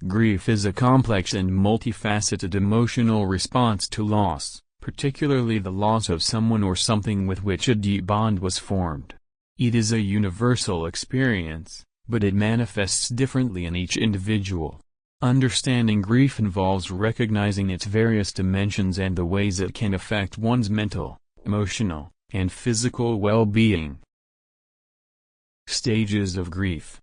Grief is a complex and multifaceted emotional response to loss, particularly the loss of someone or something with which a deep bond was formed. It is a universal experience, but it manifests differently in each individual. Understanding grief involves recognizing its various dimensions and the ways it can affect one's mental, emotional, and physical well-being. Stages of grief.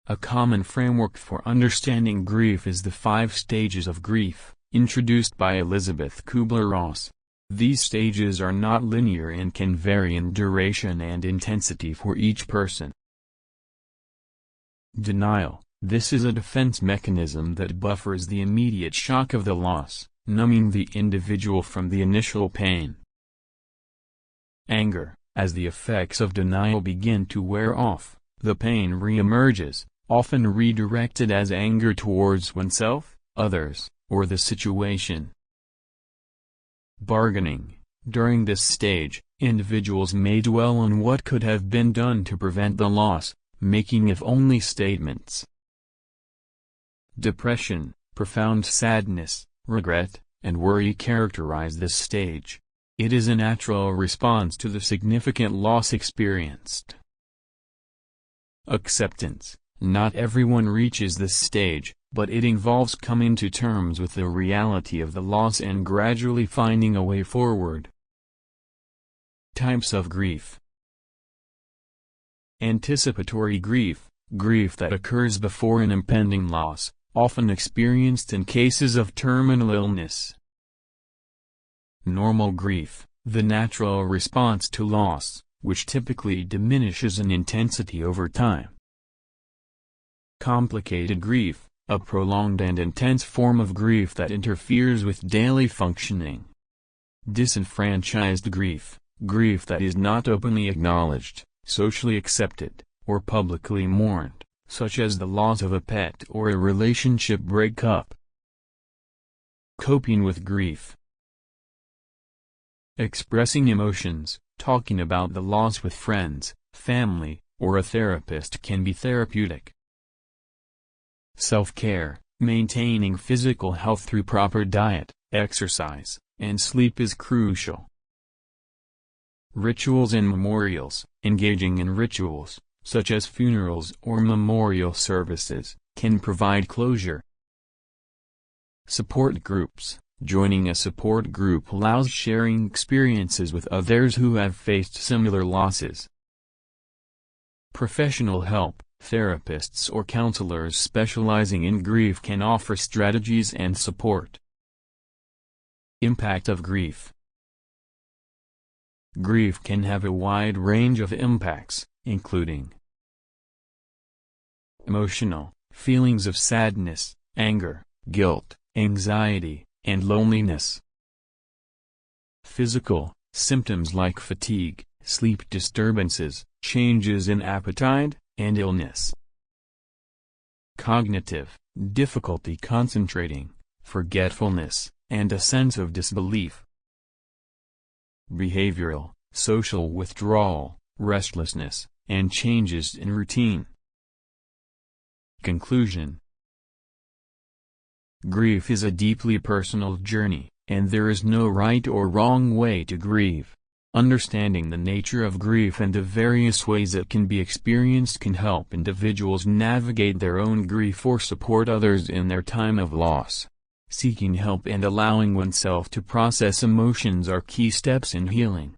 A common framework for understanding grief is the 5 stages of grief, introduced by Elisabeth Kubler-Ross. These stages are not linear and can vary in duration and intensity for each person. Denial. This is a defense mechanism that buffers the immediate shock of the loss, numbing the individual from the initial pain. Anger. As the effects of denial begin to wear off, the pain re-emerges, often redirected as anger towards oneself, others, or the situation. Bargaining. During this stage, individuals may dwell on what could have been done to prevent the loss, making if-only statements. Depression. Profound sadness, regret, and worry characterize this stage. It is a natural response to the significant loss experienced. Acceptance. Not everyone reaches this stage, but it involves coming to terms with the reality of the loss and gradually finding a way forward. Types of grief. Anticipatory grief, grief that occurs before an impending loss, often experienced in cases of terminal illness. Normal grief, the natural response to loss, which typically diminishes in intensity over time. Complicated grief, a prolonged and intense form of grief that interferes with daily functioning. Disenfranchised grief, grief that is not openly acknowledged, socially accepted, or publicly mourned, such as the loss of a pet or a relationship breakup. Coping with grief. Expressing emotions, talking about the loss with friends, family, or a therapist can be therapeutic. Self-care, maintaining physical health through proper diet, exercise, and sleep is crucial. Rituals and memorials, engaging in rituals, such as funerals or memorial services, can provide closure. Support groups. Joining a support group allows sharing experiences with others who have faced similar losses. Professional help. Therapists or counselors specializing in grief can offer strategies and support. Impact of grief. Grief can have a wide range of impacts, including emotional, feelings of sadness, anger, guilt, anxiety, and loneliness. Physical, symptoms like fatigue, sleep disturbances, changes in appetite, and illness. Cognitive, difficulty concentrating, forgetfulness, and a sense of disbelief. Behavioral, social withdrawal, restlessness, and changes in routine. Conclusion. Grief is a deeply personal journey, and there is no right or wrong way to grieve. Understanding the nature of grief and the various ways it can be experienced can help individuals navigate their own grief or support others in their time of loss. Seeking help and allowing oneself to process emotions are key steps in healing.